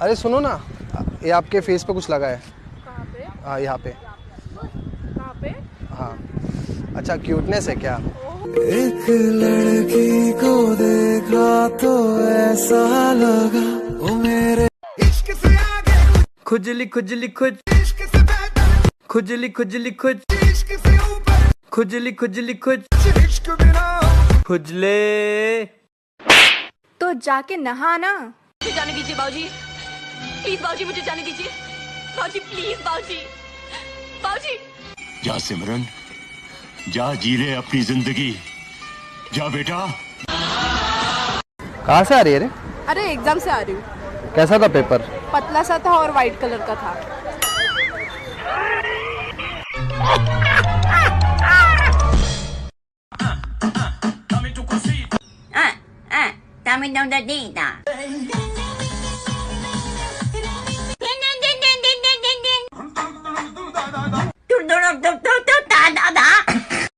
अरे सुनो ना, ये आपके फेस पे कुछ लगा है। कहाँ पे? हाँ यहाँ पे। कहाँ पे? हाँ। अच्छा क्यूटनेस है क्या? एक लड़की को देखा तो ऐसा लगा वो मेरे इश्क से आगे खुजली खुजली खुज इश्क से बेहतर खुजली खुजली खुज इश्क से ऊपर खुजली खुजली खुज इश्क बिना खुजले। तो जाके नहाना। मुझे जाने दीजिए बाबूजी, प्लीज बाबूजी, मुझे जाने दीजिए बाबूजी, प्लीज बाबूजी, बाबूजी। जा सिमरन, जा जी ले अपनी जिंदगी, जा बेटा। कहाँ से आ रही है रे? अरे एग्जाम से आ रही हूँ। कैसा था पेपर? पतला सा था और वाइट कलर का था। Dame não dá dita.